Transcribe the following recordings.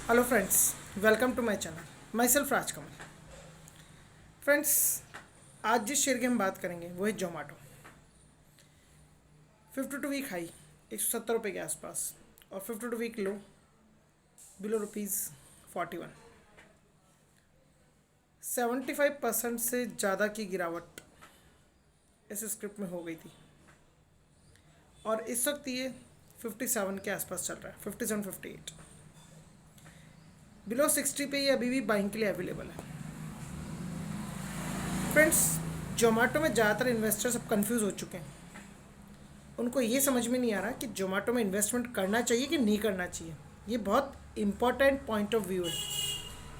Hello friends, welcome to my channel. My self Rajkamal. Friends, आज जिस share की हम बात करेंगे वो है जोमेटो। 52 वीक हाई 170 रुपये के आसपास और 52 वीक लो बिलो ₹41। 75% से ज़्यादा की गिरावट इस स्क्रिप्ट में हो गई थी और इस वक्त ये 57 के आसपास चल रहा है, 57-58। बिलो 60 पे ये अभी भी बाइंग के लिए अवेलेबल है। फ्रेंड्स, जोमेटो में ज़्यादातर इन्वेस्टर्स अब कंफ्यूज हो चुके हैं। उनको ये समझ में नहीं आ रहा कि जोमेटो में इन्वेस्टमेंट करना चाहिए कि नहीं करना चाहिए। ये बहुत इंपॉर्टेंट पॉइंट ऑफ व्यू है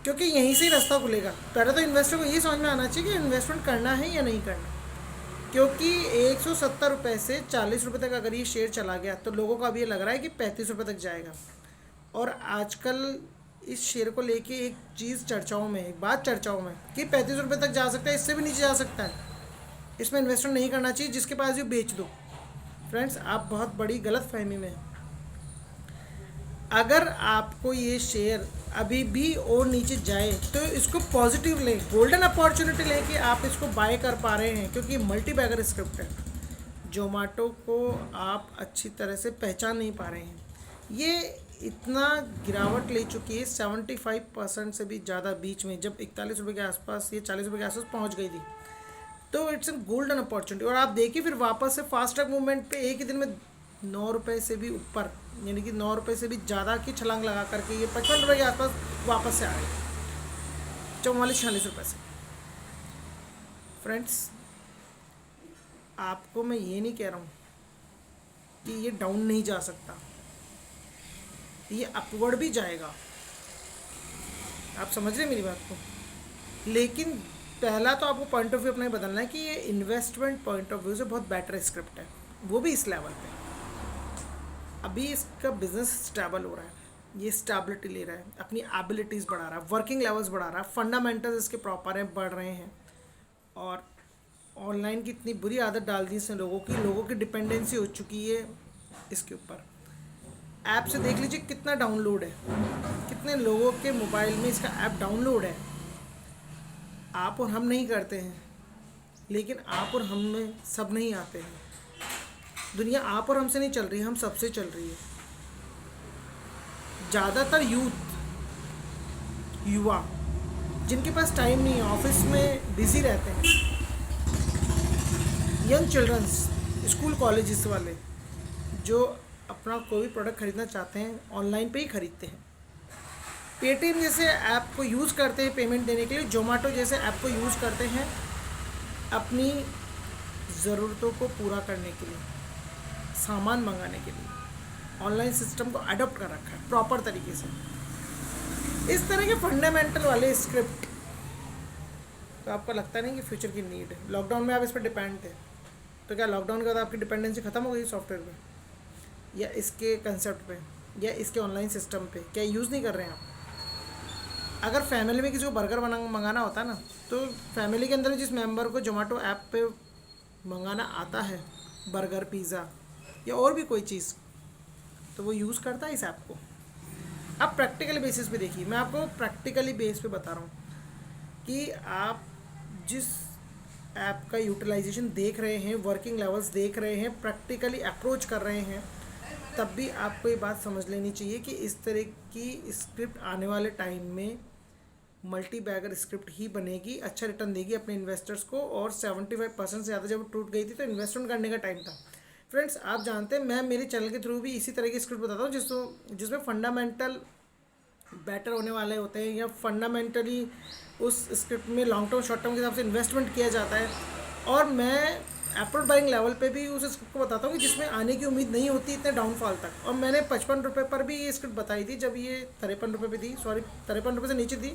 क्योंकि यहीं से ही रास्ता खुलेगा। पहले तो इन्वेस्टर को ये समझ में आना चाहिए कि इन्वेस्टमेंट करना है या नहीं करना, क्योंकि 170 रुपये से 40 रुपये तक अगर ये शेयर चला गया तो लोगों को अब ये लग रहा है कि 35 रुपये तक जाएगा। और आजकल इस शेयर को लेके एक चीज़ चर्चाओं में, एक बात चर्चाओं में कि 35 रुपये तक जा सकता है, इससे भी नीचे जा सकता है। इसमें इन्वेस्टमेंट नहीं करना चाहिए, जिसके पास भी बेच दो। फ्रेंड्स, आप बहुत बड़ी गलत फहमी में हैं। अगर आपको ये शेयर अभी भी और नीचे जाए तो इसको पॉजिटिव लें, गोल्डन अपॉर्चुनिटी लें कि आप इसको बाय कर पा रहे हैं, क्योंकि मल्टी बैगर स्क्रिप्ट है। जोमेटो को आप अच्छी तरह से पहचान नहीं पा रहे हैं। ये इतना गिरावट ले चुकी है 75% से भी ज़्यादा बीच में, जब 41 रुपये के आसपास, ये 40 रुपये के आसपास पहुंच गई थी। तो इट्स एन गोल्डन अपॉर्चुनिटी। और आप देखिए फिर वापस से फास्ट ट्रैक मूवमेंट पे एक ही दिन में 9 रुपये से भी ऊपर, यानी कि 9 रुपये से भी ज़्यादा की छलांग लगा करके ये 55 रुपये के आसपास वापस से आ गई, 44-46 रुपये से। फ्रेंड्स, आपको मैं ये नहीं कह रहा हूँ कि ये डाउन नहीं जा सकता, ये अपवर्ड भी जाएगा। आप समझ रहे हैं मेरी बात को। लेकिन पहला तो आपको पॉइंट ऑफ व्यू अपना बदलना है कि ये इन्वेस्टमेंट पॉइंट ऑफ व्यू से बहुत बेटर स्क्रिप्ट है, वो भी इस लेवल पे। अभी इसका बिजनेस स्टेबल हो रहा है, ये स्टेबिलिटी ले रहा है, अपनी एबिलिटीज़ बढ़ा रहा है, वर्किंग लेवल्स बढ़ा रहा है, फंडामेंटल्स इसके प्रॉपर हैं, बढ़ रहे हैं। और ऑनलाइन की इतनी बुरी आदत डाल दी इसने लोगों की डिपेंडेंसी हो चुकी है इसके ऊपर। ऐप से देख लीजिए कितना डाउनलोड है, कितने लोगों के मोबाइल में इसका ऐप डाउनलोड है। आप और हम नहीं करते हैं, लेकिन आप और हम में सब नहीं आते हैं। दुनिया आप और हमसे नहीं चल रही है, हम सबसे चल रही है। ज़्यादातर युवा जिनके पास टाइम नहीं है, ऑफिस में बिजी रहते हैं, यंग चिल्ड्रंस, स्कूल कॉलेजेस वाले, जो अपना कोई भी प्रोडक्ट खरीदना चाहते हैं ऑनलाइन पे ही खरीदते हैं। पेटीएम जैसे ऐप को यूज़ करते हैं पेमेंट देने के लिए, जोमेटो जैसे ऐप को यूज़ करते हैं अपनी ज़रूरतों को पूरा करने के लिए, सामान मंगाने के लिए। ऑनलाइन सिस्टम को अडॉप्ट कर रखा है प्रॉपर तरीके से। इस तरह के फंडामेंटल वाले स्क्रिप्ट तो आपको लगता नहीं कि फ्यूचर की नीड है। लॉकडाउन में आप इस पर डिपेंड थे, तो क्या लॉकडाउन के बाद आपकी डिपेंडेंसी ख़त्म हो गई सॉफ्टवेयर पे या इसके कंसेप्ट पे या इसके ऑनलाइन सिस्टम पे? क्या यूज़ नहीं कर रहे हैं आप? अगर फैमिली में किसी को बर्गर मंगाना होता ना, तो फैमिली के अंदर जिस मेंबर को जोमेटो ऐप पे मंगाना आता है, बर्गर, पिज़्ज़ा या और भी कोई चीज़, तो वो यूज़ करता है इस ऐप को। आप प्रैक्टिकली बेसिस पे देखिए, मैं आपको प्रैक्टिकली बेस पे बता रहा हूँ कि आप जिस ऐप का यूटिलाइजेशन देख रहे हैं, वर्किंग लेवल्स देख रहे हैं, प्रैक्टिकली अप्रोच कर रहे हैं, तब भी आपको ये बात समझ लेनी चाहिए कि इस तरह की स्क्रिप्ट आने वाले टाइम में मल्टी बैगर स्क्रिप्ट ही बनेगी, अच्छा रिटर्न देगी अपने इन्वेस्टर्स को। और 75% से ज़्यादा जब टूट गई थी तो इन्वेस्टमेंट करने का टाइम था। फ्रेंड्स, आप जानते हैं मैं मेरे चैनल के थ्रू भी इसी तरह की स्क्रिप्ट बताता हूँ जिसमें फंडामेंटल बेटर होने वाले होते हैं, या फंडामेंटली उस स्क्रिप्ट में लॉन्ग टर्म शॉर्ट टर्म के हिसाब से इन्वेस्टमेंट किया जाता है। और मैं अपवर्ड बाइंग लेवल पे भी उस स्क्रिप्ट को बताता हूँ कि जिसमें आने की उम्मीद नहीं होती इतने डाउनफॉल तक। और मैंने 55 रुपये पर भी ये स्क्रिप्ट बताई थी, जब ये 53 रुपये पे थी, सॉरी 53 रुपये से नीचे थी,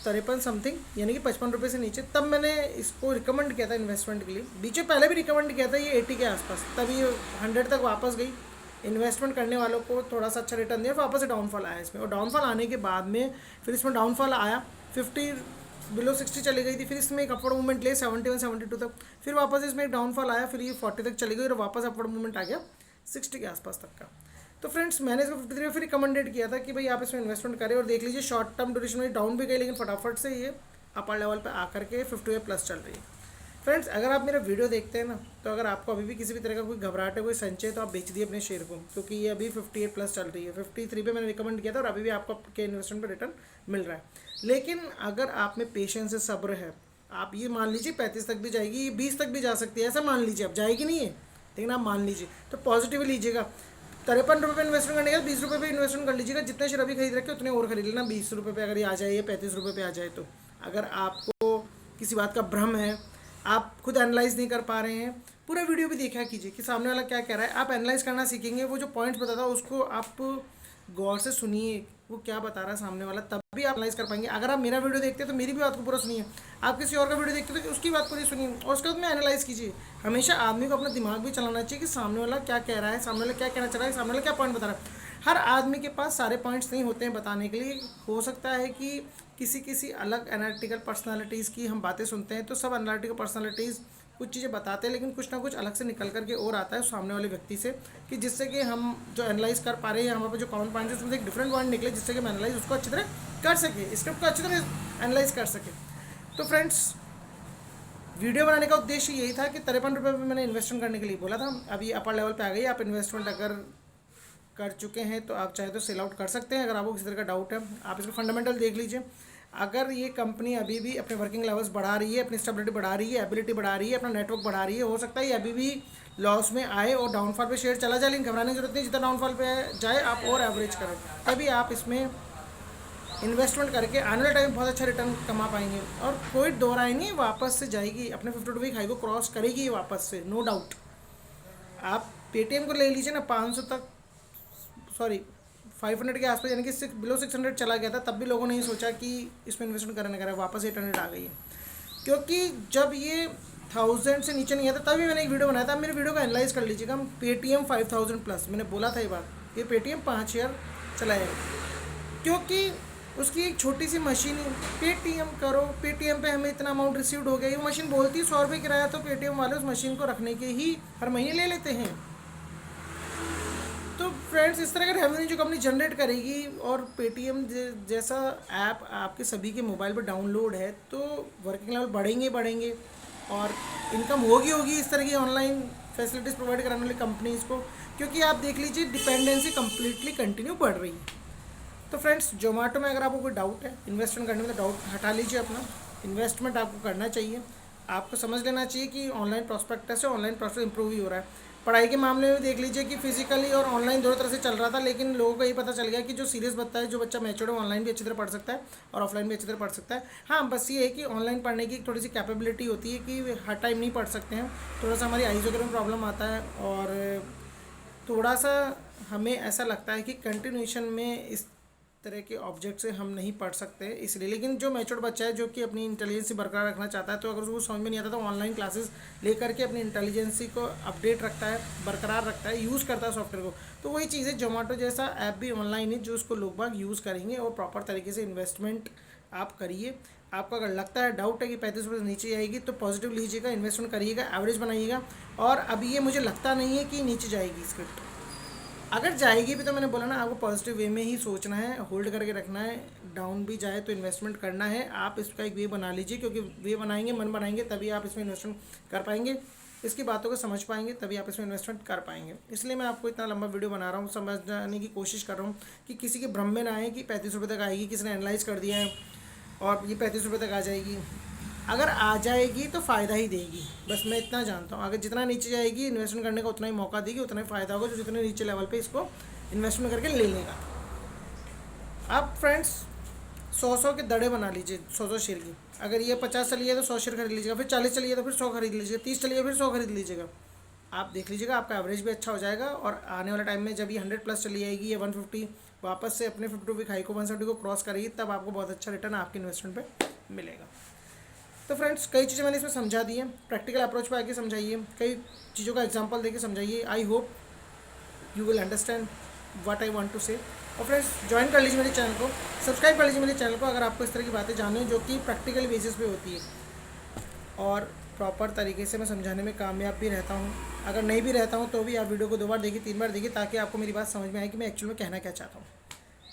53 समथिंग, यानी कि 55 रुपये से नीचे। तब मैंने इसको रिकमेंड किया था इन्वेस्टमेंट के लिए। बीच में पहले भी रिकमेंड किया था ये 80 के आसपास, तब ये 100 तक वापस गई। इन्वेस्टमेंट करने वालों को थोड़ा सा अच्छा रिटर्न दिया, वापस से डाउनफॉल आया इसमें। और डाउनफॉल आने के बाद में फिर इसमें डाउनफॉल आया, 50 बिलो 60 चली गई थी, फिर इसमें एक अपवर्ड मूवमेंट ले 71-72 तक, फिर वापस इसमें एक डाउनफॉल आया, फिर ये 40 तक चली गई और वापस अपवर्ड मूवमेंट आ गया 60 के आसपास तक का। तो फ्रेंड्स मैंने इसको 53 में फिर रिकमेंडेड किया था कि भाई आप इसमें इन्वेस्टमेंट करें, और देख लीजिए शॉर्ट टर्म ड्यूरेशन में डाउन भी गई, लेकिन फटाफट से ये अपर लेवल पे आकर के 50 प्लस चल रही है। फ्रेंड्स अगर आप मेरा वीडियो देखते हैं ना, तो अगर आपको अभी भी किसी भी तरह का कोई घबराहट है, कोई संचय है, तो आप बेच दिए अपने शेयर को, क्योंकि ये अभी 58 प्लस चल रही है। 53 पे मैंने रिकमेंड किया था और अभी भी आपको आपके इन्वेस्टमेंट पे रिटर्न मिल रहा है। लेकिन अगर आप में पेशेंस है, सब्र है, आप ये मान लीजिए 35 तक भी जाएगी, 20 तक भी जा सकती है, ऐसा मान लीजिए। अब जाएगी नहीं है, लेकिन आप मान लीजिए, तो पॉजिटिव लीजिएगा। 53 रुपये इन्वेस्टमेंट करने का 20 रुपये पे इन्वेस्टमेंट कर लीजिएगा। जितने शेयर अभी खरीद रखे उतने और खरीद लेना 20 रुपये पे, अगर ये आ जाए, ये 35 रुपये पे आ जाए तो। अगर आपको किसी बात का भ्रम है, आप खुद एनालाइज नहीं कर पा रहे हैं, पूरा वीडियो भी देखा कीजिए कि सामने वाला क्या कह रहा है। आप एनालाइज करना सीखेंगे, वो जो पॉइंट्स बताता है उसको आप गौर से सुनिए, वो क्या बता रहा है सामने वाला, तब भी आप एनालाइज कर पाएंगे। अगर आप मेरा वीडियो देखते हैं तो मेरी भी बात को पूरा सुनिए, आप किसी और का वीडियो देखते हैं तो उसकी बात पूरी सुनिए, और उसके बाद में एनालाइज कीजिए। हमेशा आदमी को अपना दिमाग भी चलाना चाहिए कि सामने वाला क्या कह रहा है, सामने वाला क्या कहना चाह रहा है, सामने वाला क्या पॉइंट बता रहा है। हर आदमी के पास सारे पॉइंट्स नहीं होते हैं बताने के लिए। हो सकता है कि किसी अलग एनालिटिकल पर्सनालिटीज़ की हम बातें सुनते हैं, तो सब एनालिटिकल पर्सनालिटीज़ कुछ चीज़ें बताते हैं, लेकिन कुछ ना कुछ अलग से निकल करके और आता है सामने वाले व्यक्ति से, कि जिससे कि हम जो एनालाइज कर पा रहे हैं, हमारे पास जो कॉमन पॉइंट है उसमें एक डिफरेंट पॉइंट निकले, जिससे कि हम एनालाइज उसको अच्छी तरह कर सके, स्क्रिप्ट को अच्छी तरह एनालाइज कर सके। तो फ्रेंड्स वीडियो बनाने का उद्देश्य यही था कि 53 रुपये में मैंने इन्वेस्टमेंट करने के लिए बोला था। अभी अपर लेवल पे आ गई। आप इन्वेस्टमेंट अगर कर चुके हैं तो आप चाहे तो सेल आउट कर सकते हैं। अगर आपको किसी तरह का डाउट है, आप इसके फंडामेंटल देख लीजिए। अगर ये कंपनी अभी भी अपने वर्किंग लेवल्स बढ़ा रही है, अपनी स्टेबिलिटी बढ़ा रही है, एबिलिटी बढ़ा रही है, अपना नेटवर्क बढ़ा रही है, हो सकता है ये अभी भी लॉस में आए और डाउनफॉल पे शेयर चला जाए, लेकिन घबराने की जरूरत नहीं। जितना डाउनफॉल पे जाए आप और एवरेज करें, तभी आप इसमें इन्वेस्टमेंट करके आने वाले टाइम में बहुत अच्छा रिटर्न कमा पाएंगे। और कोई दो राय नहीं, वापस से जाएगी, अपने 52 वीक हाई को क्रॉस करेगी वापस से, नो डाउट। आप पेटीएम को ले लीजिए ना, 500 तक, सॉरी 500 के आसपास, यानी कि बिलो 600 चला गया था, तब भी लोगों ने ये सोचा कि इसमें इन्वेस्टमेंट करने का, वापस 800 आ गई है। क्योंकि जब ये 1000 से नीचे नहीं आता, तभी मैंने एक वीडियो बनाया था। मेरे वीडियो को एनालाइज कर लीजिएगा। पेटीएम 5000 प्लस, मैंने बोला था ये बात, ये पेटीएम 5 ईयर चलाएगा, क्योंकि उसकी एक छोटी सी मशीन है। पेटीएम करो, पेटीएम पे हमें इतना अमाउंट रिसीव्ड हो गया, ये मशीन बोलती है 100 रुपये किराया, तो पेटीएम वाले उस मशीन को रखने के ही हर महीने ले लेते हैं। तो फ्रेंड्स इस तरह का रेवेन्यू जो कंपनी जनरेट करेगी, और पेटीएम जैसा ऐप आपके सभी के मोबाइल पर डाउनलोड है, तो वर्किंग लेवल बढ़ेंगे और इनकम होगी इस तरह की ऑनलाइन फैसिलिटीज़ प्रोवाइड कराने वाली कंपनीज़ को। क्योंकि आप देख लीजिए डिपेंडेंसी कम्प्लीटली कंटिन्यू बढ़ रही है। तो फ्रेंड्स जोमेटो में अगर आपको कोई डाउट है इन्वेस्टमेंट करने में, तो डाउट हटा लीजिए अपना। इन्वेस्टमेंट आपको करना चाहिए। आपको समझ लेना चाहिए कि ऑनलाइन प्रॉस्पेक्टस से ऑनलाइन प्रोसेस इंप्रूव ही हो रहा है। पढ़ाई के मामले में देख लीजिए कि फिजिकली और ऑनलाइन दोनों तरह से चल रहा था, लेकिन लोगों को ये पता चल गया कि जो सीरियस बच्चा है, जो बच्चा मैच्योर्ड है, ऑनलाइन भी अच्छी तरह पढ़ सकता है और ऑफलाइन भी अच्छी तरह पढ़ सकता है। हाँ, बस ये है कि ऑनलाइन पढ़ने की थोड़ी सी कैपेबिलिटी होती है कि हर टाइम नहीं पढ़ सकते हैं, थोड़ा सा हमारी आइज़ वगैरह में प्रॉब्लम आता है, और थोड़ा सा हमें ऐसा लगता है कि कंटिन्यूएशन में इस तरह के ऑब्जेक्ट से हम नहीं पढ़ सकते इसलिए। लेकिन जो मैच्योर्ड बच्चा है, जो कि अपनी इंटेलिजेंसी बरकरार रखना चाहता है, तो अगर उसको समझ में नहीं आता तो ऑनलाइन क्लासेस लेकर के अपनी इंटेलिजेंसी को अपडेट रखता है, बरकरार रखता है, यूज़ करता है सॉफ्टवेयर को। तो वही चीज़ है, जोमेटो जैसा ऐप भी ऑनलाइन है, जो उसको लोग बाग यूज़ करेंगे, और प्रॉपर तरीके से इन्वेस्टमेंट आप करिए। आपको अगर लगता है, डाउट है कि 35 रुपये नीचे आएगी, तो पॉजिटिव लीजिएगा, इन्वेस्टमेंट करिएगा, एवरेज बनाइएगा। और अभी ये मुझे लगता नहीं है कि नीचे जाएगी स्क्रिप्ट। अगर जाएगी भी तो मैंने बोला ना, आपको पॉजिटिव वे में ही सोचना है, होल्ड करके रखना है। डाउन भी जाए तो इन्वेस्टमेंट करना है। आप इसका एक वे बना लीजिए, क्योंकि वे बनाएंगे, मन बनाएंगे, तभी आप इसमें इन्वेस्टमेंट कर पाएंगे, इसकी बातों को समझ पाएंगे, तभी आप इसमें इन्वेस्टमेंट कर पाएंगे। इसलिए मैं आपको इतना लंबा वीडियो बना रहा हूँ, समझाने की कोशिश कर रहा हूँ कि किसी के भ्रम में ना आए कि 35 रुपये तक आएगी, किसी ने एनालाइज कर दिया है और ये 35 रुपये तक आ जाएगी। अगर आ जाएगी तो फ़ायदा ही देगी, बस मैं इतना जानता हूँ। अगर जितना नीचे जाएगी, इन्वेस्टमेंट करने का उतना ही मौका देगी, उतना ही फ़ायदा होगा जो जितने नीचे लेवल पे इसको इन्वेस्टमेंट करके ले लेगा। आप फ्रेंड्स 100 के दड़े बना लीजिए, 100 शेयर की। अगर ये 50 चली है तो 100 शेयर खरीद लीजिएगा, फिर 40 चली है तो फिर 100 खरीद लीजिएगा, 30 चली है फिर 100 खरीद लीजिएगा। आप देख लीजिएगा, आपका एवरेज भी अच्छा हो जाएगा, और आने वाले टाइम में जब ये 100 प्लस चली जाएगी, या 150 वापस से अपने 50 वीक हाई को 170 को क्रॉस करेगी, तब आपको बहुत अच्छा रिटर्न आपके इन्वेस्टमेंट पे मिलेगा। तो फ्रेंड्स कई चीज़ें मैंने इसमें समझा दी हैं, प्रैक्टिकल अप्रोच पे आके समझाइए, कई चीज़ों का एग्जांपल देके समझाइए। I hope you will understand what I want to say. और फ्रेंड्स ज्वाइन कर लीजिए मेरे चैनल को, सब्सक्राइब कर लीजिए मेरे चैनल को, अगर आपको इस तरह की बातें जाननी जो कि प्रैक्टिकल बेसिस पे होती है, और प्रॉपर तरीके से मैं समझाने में कामयाब भी रहता हूँ। अगर नहीं भी रहता हूँ तो भी आप वीडियो को 2 बार देखिए, 3 बार देखिए, ताकि आपको मेरी बात समझ में आए कि मैं एक्चुअल में कहना क्या चाहता हूँ।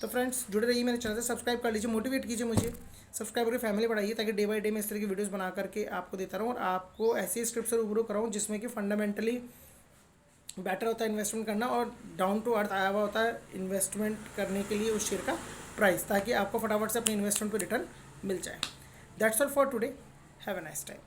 तो फ्रेंड्स जुड़े रहिए मेरे चैनल से, सब्सक्राइब कर लीजिए, मोटिवेट कीजिए मुझे, सब्सक्राइब करके फैमिली बढ़ाइए, ताकि डे बाय डे मैं इस तरह की वीडियोस बना करके आपको देता रहूँ और आपको ऐसी स्क्रिप्ट से रूबरू कराऊँ जिसमें कि फंडामेंटली बेटर होता है इन्वेस्टमेंट करना और डाउन टू अर्थ आया हुआ होता है इन्वेस्टमेंट करने के लिए उस शेयर का प्राइस, ताकि आपको फटाफट से अपने इन्वेस्टमेंट पर रिटर्न मिल जाए। That's all for today, have a nice time.